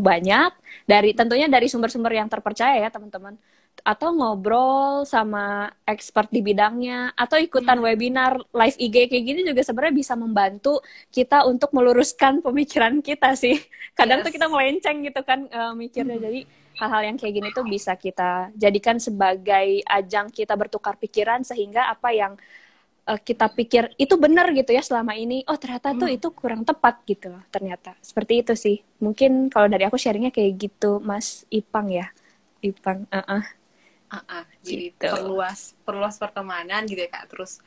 banyak dari tentunya dari sumber-sumber yang terpercaya ya teman-teman, atau ngobrol sama expert di bidangnya, atau ikutan webinar live IG kayak gini juga sebenarnya bisa membantu kita untuk meluruskan pemikiran kita sih. Kadang tuh kita melenceng gitu kan mikirnya. Jadi hal-hal yang kayak gini tuh bisa kita jadikan sebagai ajang kita bertukar pikiran, sehingga apa yang kita pikir itu benar gitu ya selama ini, oh ternyata tuh itu kurang tepat gitu loh ternyata. Seperti itu sih. Mungkin kalau dari aku sharingnya kayak gitu, Mas Ipang ya. Ipang, jadi gitu. perluas pertemanan gitu ya Kak, terus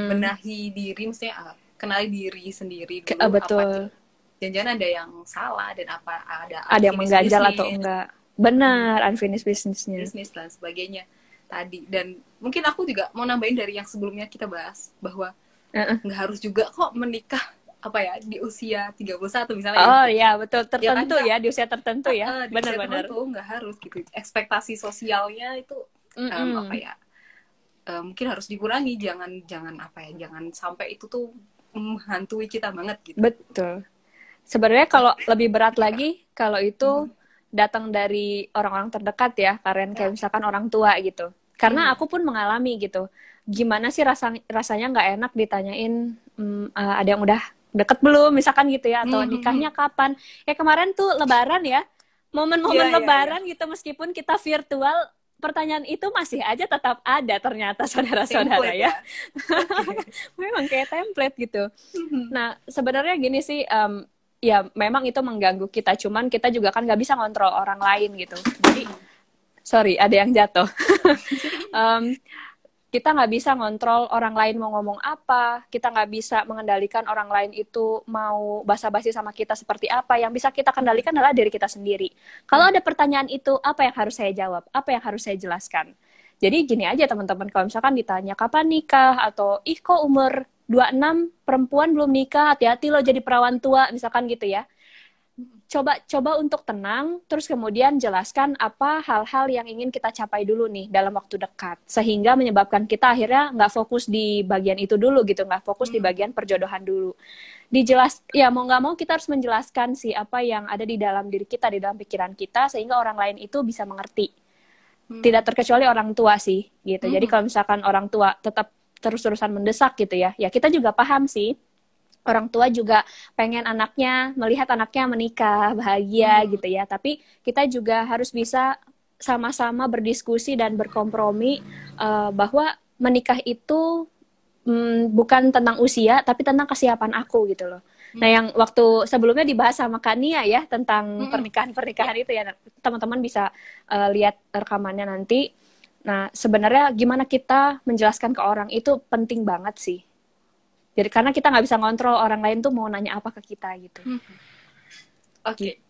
benahi diri, maksudnya kenali diri sendiri dulu. Betul. Jangan-jangan ada yang salah dan ada yang mengganjal atau enggak, benar, unfinished business-nya, bisnis dan sebagainya tadi. Dan mungkin aku juga mau nambahin dari yang sebelumnya kita bahas bahwa nggak harus juga kok menikah apa ya di usia 31 misalnya. Oh ya betul, tertentu ya, kan, di usia tertentu ya. Benar-benar nggak harus gitu. Ekspektasi sosialnya itu apa ya? Mungkin harus dikurangi, jangan apa ya? Jangan sampai itu tuh menghantui kita banget gitu. Betul. Sebenarnya kalau lebih berat lagi kalau itu datang dari orang-orang terdekat ya, Karen, kayak misalkan orang tua gitu. Karena aku pun mengalami gitu. Gimana sih rasanya nggak enak ditanyain ada yang udah deket belum misalkan gitu ya, atau nikahnya kapan. Ya kemarin tuh lebaran ya, momen-momen lebaran gitu, meskipun kita virtual, pertanyaan itu masih aja tetap ada ternyata, saudara-saudara ya. Memang kayak template gitu. Nah sebenarnya gini sih, ya memang itu mengganggu kita, cuman kita juga kan nggak bisa ngontrol orang lain gitu. Jadi sorry ada yang jatuh. Kita nggak bisa ngontrol orang lain mau ngomong apa, kita nggak bisa mengendalikan orang lain itu mau basa-basi sama kita seperti apa. Yang bisa kita kendalikan adalah diri kita sendiri. Kalau ada pertanyaan itu, apa yang harus saya jawab? Apa yang harus saya jelaskan? Jadi gini aja teman-teman, kalau misalkan ditanya kapan nikah, atau ih kok umur 26 perempuan belum nikah, hati-hati loh jadi perawan tua, misalkan gitu ya. Coba untuk tenang, terus kemudian jelaskan apa hal-hal yang ingin kita capai dulu nih dalam waktu dekat, sehingga menyebabkan kita akhirnya nggak fokus di bagian itu dulu gitu, nggak fokus di bagian perjodohan dulu. Ya mau nggak mau kita harus menjelaskan sih apa yang ada di dalam diri kita, di dalam pikiran kita, sehingga orang lain itu bisa mengerti. Tidak terkecuali orang tua sih gitu. Jadi kalau misalkan orang tua tetap terus-terusan mendesak gitu ya, ya kita juga paham sih. Orang tua juga pengen melihat anaknya menikah, bahagia gitu ya. Tapi kita juga harus bisa sama-sama berdiskusi dan berkompromi bahwa menikah itu bukan tentang usia, tapi tentang kesiapan aku gitu loh. Nah yang waktu sebelumnya dibahas sama Kania ya, tentang pernikahan itu ya, teman-teman bisa lihat rekamannya nanti. Nah sebenarnya gimana kita menjelaskan ke orang itu penting banget sih. Jadi karena kita nggak bisa ngontrol orang lain tuh mau nanya apa ke kita gitu. Oke.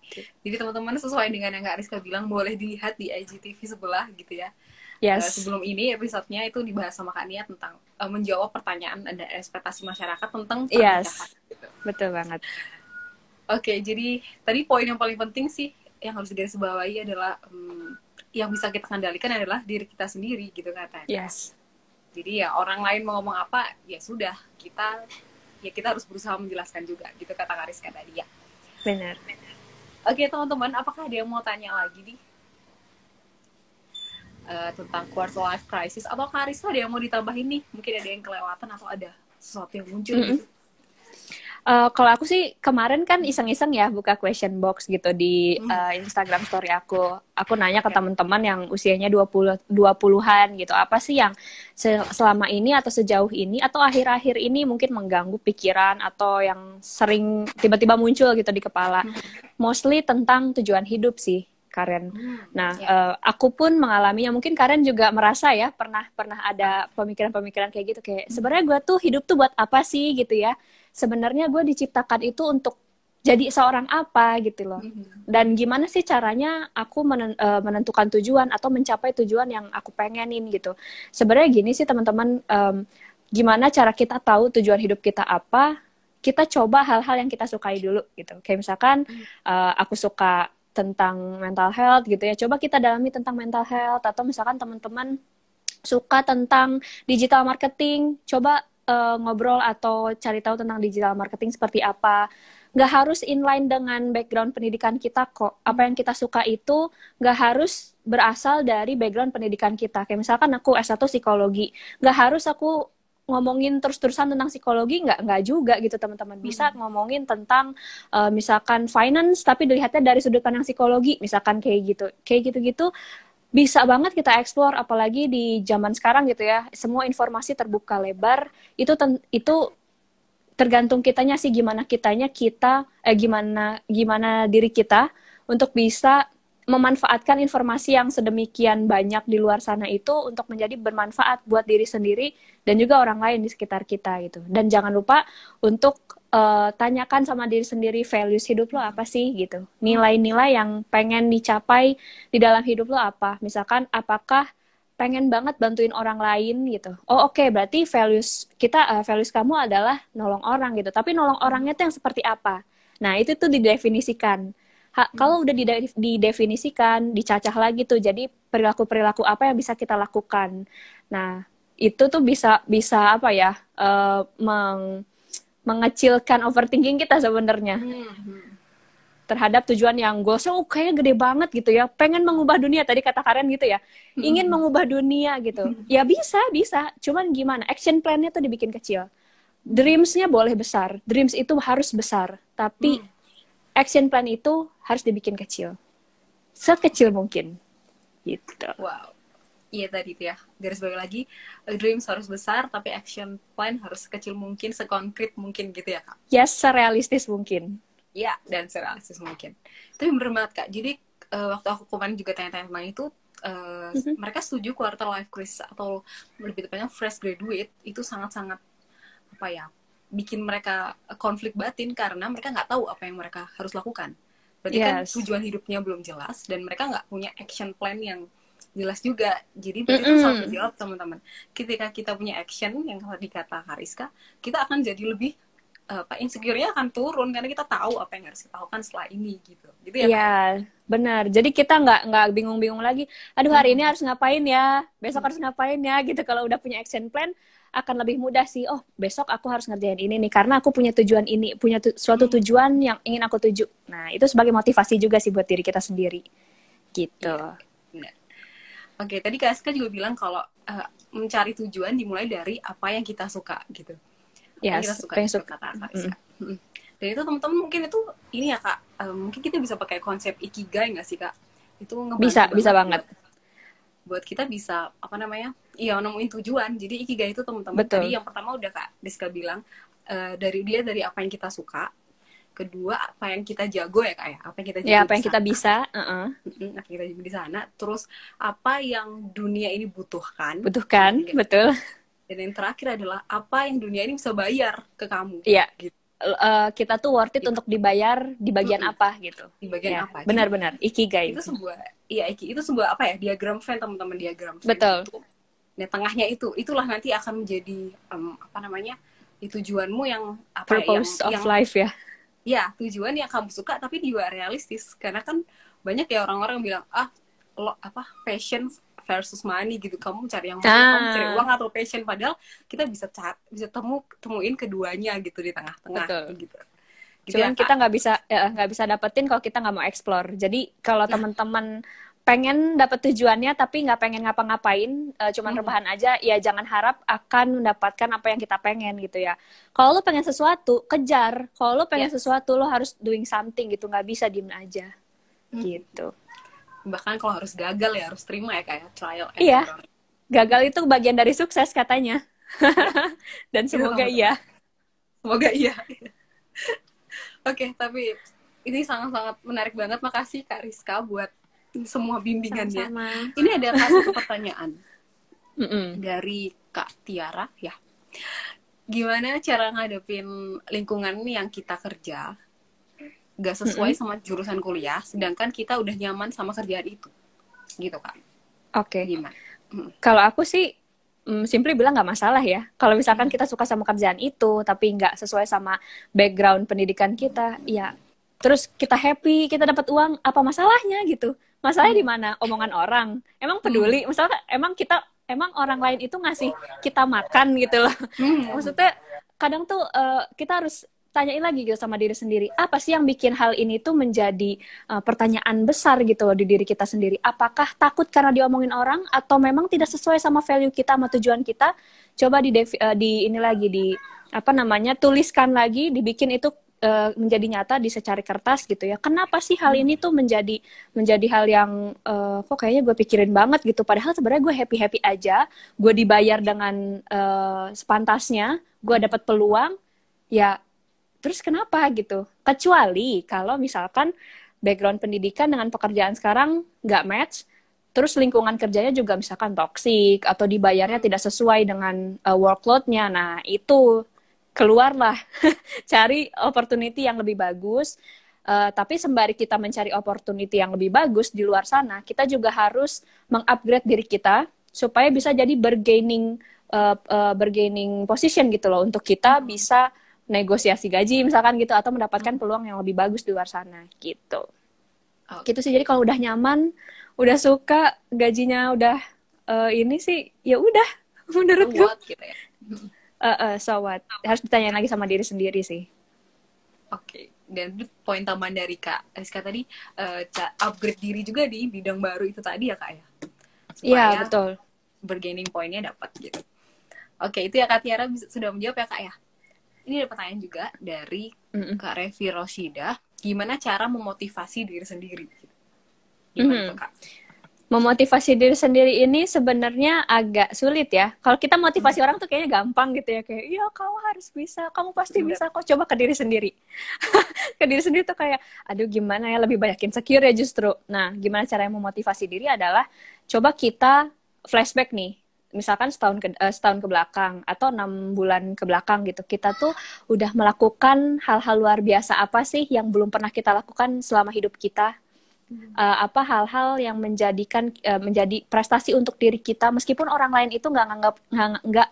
Jadi teman-teman sesuai dengan yang Kak Rizka bilang, boleh dilihat di IGTV sebelah gitu ya. Yes. Sebelum ini episodenya itu dibahas sama Kak Nia tentang menjawab pertanyaan dan ekspektasi masyarakat tentang pernikahan. Yes. Betul banget. Oke, jadi tadi poin yang paling penting sih yang harus digarisbawahi adalah yang bisa kita kendalikan adalah diri kita sendiri gitu katanya. Yes. Jadi ya orang lain mau ngomong apa, ya sudah, kita harus berusaha menjelaskan juga, gitu kata Kak Rizka tadi ya. Benar. Oke teman-teman, apakah ada yang mau tanya lagi nih? Tentang quarter life crisis, atau Kak Rizka ada yang mau ditambahin nih? Mungkin ada yang kelewatan atau ada sesuatu yang muncul gitu. Kalau aku sih kemarin kan iseng-iseng ya buka question box gitu di Instagram story aku. Aku nanya ke teman-teman yang usianya 20-an gitu. Apa sih yang selama ini atau sejauh ini atau akhir-akhir ini mungkin mengganggu pikiran atau yang sering tiba-tiba muncul gitu di kepala. Mostly tentang tujuan hidup sih, Karen. Nah, aku pun mengalaminya. Mungkin Karen juga merasa ya pernah ada pemikiran-pemikiran kayak gitu, kayak sebenarnya gue tuh hidup tuh buat apa sih gitu ya. Sebenarnya gue diciptakan itu untuk jadi seorang apa gitu loh. Dan gimana sih caranya aku menentukan tujuan atau mencapai tujuan yang aku pengenin gitu. Sebenarnya gini sih teman-teman, gimana cara kita tahu tujuan hidup kita apa? Kita coba hal-hal yang kita sukai dulu gitu. Kayak misalkan aku suka tentang mental health gitu ya. Coba kita dalami tentang mental health, atau misalkan teman-teman suka tentang digital marketing, coba ngobrol atau cari tahu tentang digital marketing seperti apa. Nggak harus inline dengan background pendidikan kita kok. Apa yang kita suka itu nggak harus berasal dari background pendidikan kita. Kayak misalkan aku S1 psikologi, nggak harus aku ngomongin terus-terusan tentang psikologi, nggak juga gitu teman-teman. Bisa ngomongin tentang misalkan finance, tapi dilihatnya dari sudut pandang psikologi, misalkan kayak gitu. Kayak gitu-gitu bisa banget kita explore, apalagi di zaman sekarang gitu ya, semua informasi terbuka lebar. Itu tergantung kitanya sih, gimana gimana diri kita untuk bisa memanfaatkan informasi yang sedemikian banyak di luar sana itu untuk menjadi bermanfaat buat diri sendiri dan juga orang lain di sekitar kita gitu. Dan jangan lupa untuk tanyakan sama diri sendiri, values hidup lo apa sih gitu. Nilai-nilai yang pengen dicapai di dalam hidup lo apa. Misalkan apakah pengen banget bantuin orang lain gitu. Oh oke, berarti values kamu adalah nolong orang gitu. Tapi nolong orangnya tuh yang seperti apa? Nah, itu tuh didefinisikan. Kalau udah didefinisikan, dicacah lagi tuh, jadi perilaku-perilaku apa yang bisa kita lakukan. Nah, itu tuh bisa apa ya, mengecilkan overthinking kita sebenarnya terhadap tujuan yang goalsnya kayaknya gede banget gitu ya, pengen mengubah dunia, tadi kata Karen gitu ya, ingin mengubah dunia gitu. Ya bisa, cuman gimana, action plan-nya tuh dibikin kecil. Dreams-nya boleh besar, dreams itu harus besar, tapi action plan itu harus dibikin kecil, sekecil mungkin gitu. Wow. Iya tadi tuh ya, garis bawah lagi, dreams harus besar, tapi action plan harus sekecil mungkin, sekonkret mungkin gitu ya Kak? Yes, serealistis mungkin. Iya, dan serealistis mungkin. Tapi bener banget Kak, jadi waktu aku kemarin juga tanya-tanya tentang itu, mereka setuju quarter life crisis atau lebih tepatnya fresh graduate itu sangat-sangat apa ya, bikin mereka konflik batin karena mereka nggak tahu apa yang mereka harus lakukan. Berarti kan tujuan hidupnya belum jelas dan mereka nggak punya action plan yang jelas juga. Jadi begitu selalu dijawab teman-teman. Ketika kita punya action yang tadi kata Kariska, kita akan jadi lebih insecure-nya akan turun karena kita tahu apa yang harus kita lakukan setelah ini gitu. Gitu ya. Iya, benar. Jadi kita nggak bingung-bingung lagi. Aduh, hari ini harus ngapain ya? Besok harus ngapain ya? Gitu. Kalau udah punya action plan akan lebih mudah sih. Oh, besok aku harus ngerjain ini nih karena aku punya tujuan ini, punya suatu tujuan yang ingin aku tuju. Nah, itu sebagai motivasi juga sih buat diri kita sendiri. Gitu. Ya. Oke, tadi Kak Aska juga bilang kalau mencari tujuan dimulai dari apa yang kita suka gitu. Kita suka kata Kak Aska. Dan itu teman-teman mungkin itu ini ya Kak, mungkin kita bisa pakai konsep ikigai nggak sih Kak? Itu bisa banget. Buat kita bisa apa namanya? Iya, nemuin tujuan. Jadi ikigai itu teman-teman tadi yang pertama udah Kak Diska bilang dari apa yang kita suka. Kedua, apa yang kita jago ya Kak ya, apa yang kita jago, ya, apa yang kita bisa, apa yang kita jago di sana. Terus apa yang dunia ini butuhkan, betul. Dan yang terakhir adalah apa yang dunia ini bisa bayar ke kamu. Iya. Gitu. Kita tuh worth it untuk dibayar di bagian apa gitu. Di bagian apa? Benar-benar ikigai. Itu sebuah apa ya, diagram Venn teman-teman, diagram Venn. Betul. Itu. Nah, tengahnya itulah nanti akan menjadi apa namanya? Tujuanmu yang apa purpose of life ya. Ya, tujuan yang kamu suka tapi juga realistis. Karena kan banyak ya orang-orang yang bilang, passion versus money gitu. Kamu cari yang mana, kamu cari uang atau passion. Padahal kita bisa temuin keduanya gitu di tengah-tengah. Betul. Gitu. Cuman kita nggak bisa dapetin kalau kita nggak mau explore. Jadi kalau teman-teman pengen dapat tujuannya tapi nggak pengen ngapa-ngapain, cuman rebahan aja, ya jangan harap akan mendapatkan apa yang kita pengen gitu ya. Kalau lo pengen sesuatu, kejar. Kalau lo pengen sesuatu, lo harus doing something gitu, nggak bisa diem aja gitu. Bahkan kalau harus gagal ya harus terima ya, kayak trial and Iya, error. gagal itu bagian dari sukses katanya. Dan semoga iya. Semoga iya. Oke, tapi ini sangat-sangat menarik banget. Makasih Kak Rizka buat semua bimbingannya. Sama-sama. Ini ada satu pertanyaan dari Kak Tiara ya. Gimana cara ngadepin lingkungan yang kita kerja gak sesuai sama jurusan kuliah, sedangkan kita udah nyaman sama kerjaan itu, gitu Kak? Oke. Gimana? Kalau aku sih simply bilang nggak masalah ya. Kalau misalkan kita suka sama kerjaan itu, tapi nggak sesuai sama background pendidikan kita, ya terus kita happy, kita dapat uang, apa masalahnya gitu? Masalahnya di mana? Omongan orang. Emang peduli? Misalnya emang orang lain itu ngasih kita makan gitu loh. Maksudnya kadang tuh kita harus tanyain lagi gitu sama diri sendiri. Apa sih yang bikin hal ini tuh menjadi pertanyaan besar gitu loh di diri kita sendiri? Apakah takut karena diomongin orang atau memang tidak sesuai sama value kita, sama tujuan kita? Coba tuliskan lagi, dibikin itu menjadi nyata di secari kertas gitu ya. Kenapa sih hal ini tuh menjadi hal yang kok kayaknya gue pikirin banget gitu. Padahal sebenarnya gue happy aja, gue dibayar dengan sepantasnya, gue dapat peluang, ya terus kenapa gitu? Kecuali kalau misalkan background pendidikan dengan pekerjaan sekarang nggak match, terus lingkungan kerjanya juga misalkan toksik atau dibayarnya tidak sesuai dengan workload-nya. Nah, itu keluarlah cari opportunity yang lebih bagus. Tapi sembari kita mencari opportunity yang lebih bagus di luar sana, kita juga harus mengupgrade diri kita supaya bisa jadi bergaining position gitu loh, untuk kita bisa negosiasi gaji misalkan gitu, atau mendapatkan peluang yang lebih bagus di luar sana gitu. Gitu sih. Jadi kalau udah nyaman, udah suka, gajinya udah ini sih ya udah menurut gue. Gitu ya. So what? Harus ditanyain lagi sama diri sendiri sih. Oke. Dan poin tambahan dari Kak Rizka tadi, upgrade diri juga di bidang baru itu tadi ya Kak ya? Iya, betul. Bergaining poinnya dapat gitu. Oke, itu ya Kak Tiara sudah menjawab ya Kak ya? Ini ada pertanyaan juga dari Kak Revi Roshida. Gimana cara memotivasi diri sendiri? Gimana tuh Kak? Memotivasi diri sendiri ini sebenarnya agak sulit ya. Kalau kita motivasi orang tuh kayaknya gampang gitu ya. Kayak, iya kamu harus bisa, kamu pasti bisa kok. Coba ke diri sendiri. Ke diri sendiri tuh kayak, aduh gimana ya, lebih banyak insecure ya justru. Nah, gimana cara memotivasi diri adalah, coba kita flashback nih. Misalkan setahun ke belakang atau 6 bulan ke belakang gitu. Kita tuh udah melakukan hal-hal luar biasa apa sih yang belum pernah kita lakukan selama hidup kita. Apa hal-hal yang menjadi prestasi untuk diri kita, meskipun orang lain itu nggak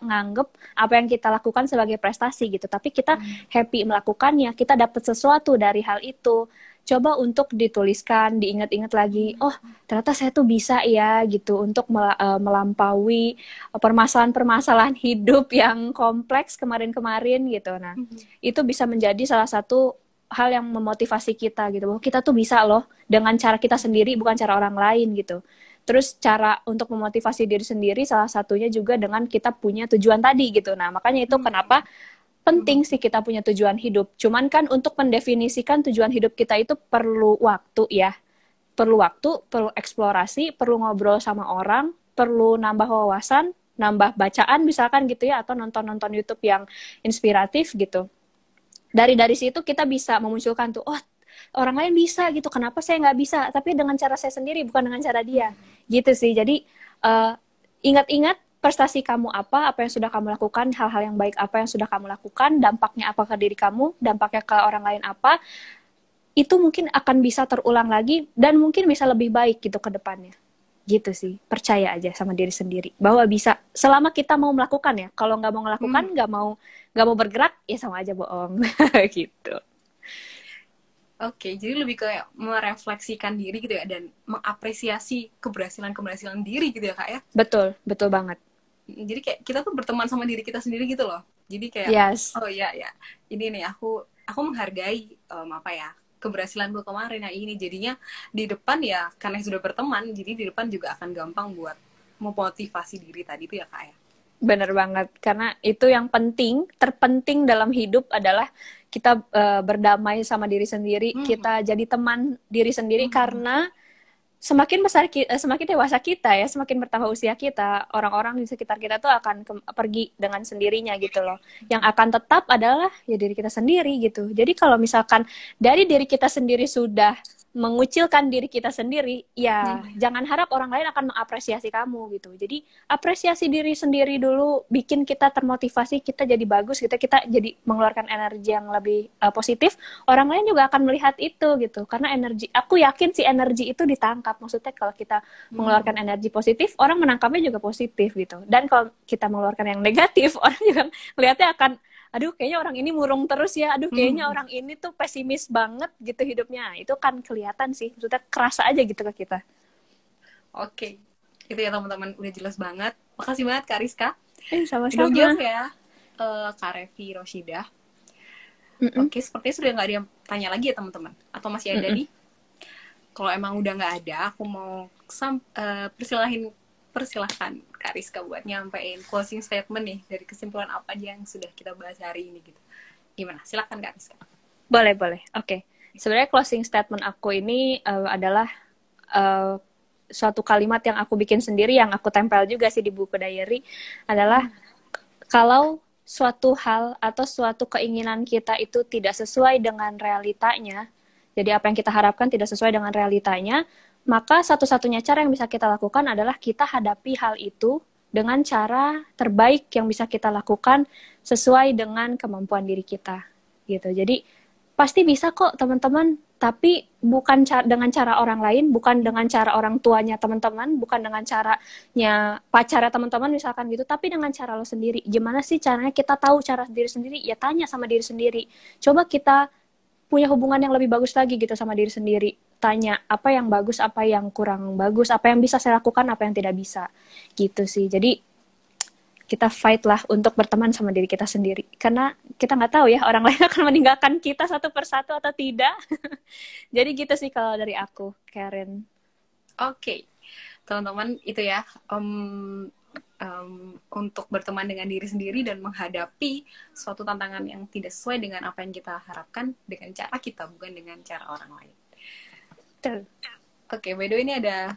nganggep apa yang kita lakukan sebagai prestasi gitu, tapi kita happy melakukannya, kita dapat sesuatu dari hal itu. Coba untuk dituliskan, diingat-ingat lagi, oh ternyata saya tuh bisa ya gitu untuk melampaui permasalahan-permasalahan hidup yang kompleks kemarin-kemarin gitu. Nah, itu bisa menjadi salah satu hal yang memotivasi kita gitu, bahwa kita tuh bisa loh dengan cara kita sendiri, bukan cara orang lain gitu. Terus cara untuk memotivasi diri sendiri salah satunya juga dengan kita punya tujuan tadi gitu. Nah, makanya itu kenapa penting sih kita punya tujuan hidup. Cuman kan untuk mendefinisikan tujuan hidup kita itu perlu waktu ya. Perlu waktu, perlu eksplorasi, perlu ngobrol sama orang, perlu nambah wawasan, nambah bacaan misalkan gitu ya, atau nonton-nonton YouTube yang inspiratif gitu. Dari situ kita bisa memunculkan tuh, oh orang lain bisa gitu, kenapa saya nggak bisa? Tapi dengan cara saya sendiri, bukan dengan cara dia. Gitu sih. Jadi ingat-ingat prestasi kamu apa yang sudah kamu lakukan, hal-hal yang baik apa yang sudah kamu lakukan, dampaknya apa ke diri kamu, dampaknya ke orang lain apa, itu mungkin akan bisa terulang lagi dan mungkin bisa lebih baik gitu ke depannya. Gitu sih. Percaya aja sama diri sendiri bahwa bisa, selama kita mau melakukan ya. Kalau nggak mau melakukan, nggak mau bergerak, ya sama aja bohong. Gitu. Oke, jadi lebih kayak merefleksikan diri gitu ya, dan mengapresiasi keberhasilan diri gitu ya Kak ya? Betul, betul banget. Jadi kayak kita tuh berteman sama diri kita sendiri gitu loh. Jadi kayak, yes. Oh iya ya, ini nih aku menghargai keberhasilan gue kemarin. Nah ini jadinya di depan ya, karena sudah berteman, jadi di depan juga akan gampang buat memotivasi diri tadi itu ya Kak ya. Bener banget, karena itu yang penting, terpenting dalam hidup adalah kita berdamai sama diri sendiri, kita jadi teman diri sendiri, karena semakin besar semakin dewasa kita ya, semakin bertambah usia kita, orang-orang di sekitar kita tuh akan pergi dengan sendirinya gitu loh. Yang akan tetap adalah ya diri kita sendiri gitu. Jadi kalau misalkan dari diri kita sendiri sudah mengucilkan diri kita sendiri, ya jangan harap orang lain akan mengapresiasi kamu gitu. Jadi apresiasi diri sendiri dulu, bikin kita termotivasi, kita jadi bagus gitu, kita jadi mengeluarkan energi yang lebih positif. Orang lain juga akan melihat itu gitu, karena energi, aku yakin si energi itu ditangkap. Maksudnya kalau kita mengeluarkan energi positif, orang menangkapnya juga positif gitu. Dan kalau kita mengeluarkan yang negatif, orang juga melihatnya akan, aduh kayaknya orang ini murung terus ya, aduh kayaknya orang ini tuh pesimis banget gitu hidupnya. Itu kan kelihatan sih, maksudnya kerasa aja gitu ke kita. Oke, itu ya teman-teman, udah jelas banget. Makasih banget Kak Rizka. Sama-sama. Udah jawab ya Kak Revi Roshidah. Oke, sepertinya sudah nggak ada yang tanya lagi ya teman-teman. Atau masih ada nih? Kalau emang udah nggak ada, aku mau persilahkan Kak Rizka buat nyampein closing statement nih dari kesimpulan apa aja yang sudah kita bahas hari ini gitu. Gimana? Silakan Kak Rizka. Boleh. Oke. Sebenarnya closing statement aku ini adalah suatu kalimat yang aku bikin sendiri, yang aku tempel juga sih di buku diary, adalah kalau suatu hal atau suatu keinginan kita itu tidak sesuai dengan realitanya, jadi apa yang kita harapkan tidak sesuai dengan realitanya, maka satu-satunya cara yang bisa kita lakukan adalah kita hadapi hal itu dengan cara terbaik yang bisa kita lakukan sesuai dengan kemampuan diri kita. Gitu. Jadi pasti bisa kok teman-teman, tapi bukan dengan cara orang lain, bukan dengan cara orang tuanya teman-teman, bukan dengan caranya pacarnya teman-teman misalkan gitu, tapi dengan cara lo sendiri. Gimana sih caranya kita tahu cara diri sendiri? Ya tanya sama diri sendiri. Coba kita punya hubungan yang lebih bagus lagi gitu sama diri sendiri. Tanya apa yang bagus, apa yang kurang bagus, apa yang bisa saya lakukan, apa yang tidak bisa. Gitu sih. Jadi kita fight lah untuk berteman sama diri kita sendiri. Karena kita nggak tahu ya orang lain akan meninggalkan kita satu persatu atau tidak. Jadi gitu sih kalau dari aku, Karen. Oke. Teman-teman itu ya. Untuk berteman dengan diri sendiri dan menghadapi suatu tantangan yang tidak sesuai dengan apa yang kita harapkan dengan cara kita, bukan dengan cara orang lain. Oke, by the way ini ada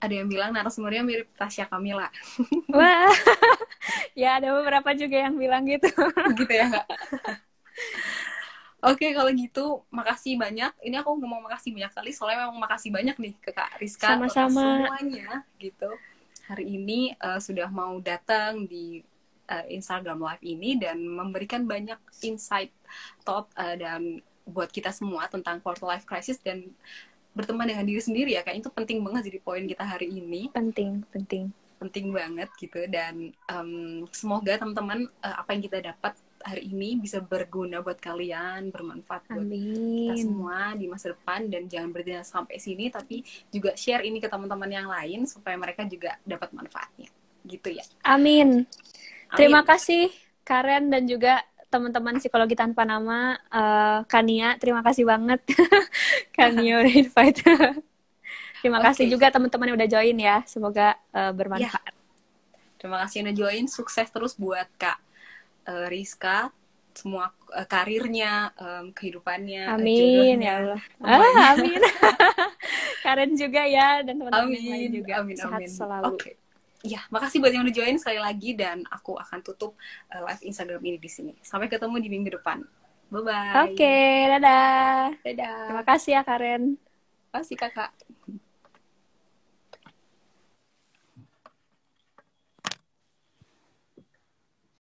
yang bilang narasumbernya mirip Tasya Kamila. Wah, ya ada beberapa juga yang bilang gitu. Gitu ya Kak. Oke, kalau gitu makasih banyak. Ini aku ngomong makasih banyak kali, soalnya memang makasih banyak nih ke Kak Rizka. Sama-sama. Semuanya gitu. Hari ini sudah mau datang di Instagram Live ini dan memberikan banyak insight, thought dan buat kita semua tentang quarter life crisis dan berteman dengan diri sendiri ya, kayak itu penting banget jadi poin kita hari ini. Penting banget gitu. Dan semoga teman-teman apa yang kita dapat hari ini bisa berguna buat kalian, bermanfaat buat kita semua di masa depan. Dan jangan berhenti sampai sini, tapi juga share ini ke teman-teman yang lain supaya mereka juga dapat manfaatnya gitu ya. Amin. Terima kasih Karen dan juga teman-teman psikologi tanpa nama, Kania, terima kasih banget. Kania udah invite. Terima kasih juga teman-teman yang udah join ya, semoga bermanfaat. Terima kasih yang udah join, sukses terus buat Kak Rizka, semua karirnya, kehidupannya, amin ya Allah. Amin. Karen juga ya, dan teman-teman yang lain juga. Amin. Sehat selalu. Okay. Ya, makasih buat yang udah join sekali lagi, dan aku akan tutup live Instagram ini di sini. Sampai ketemu di minggu depan. Bye-bye. Oke, dadah. Dadah. Terima kasih ya Karen. Terima kasih Kakak.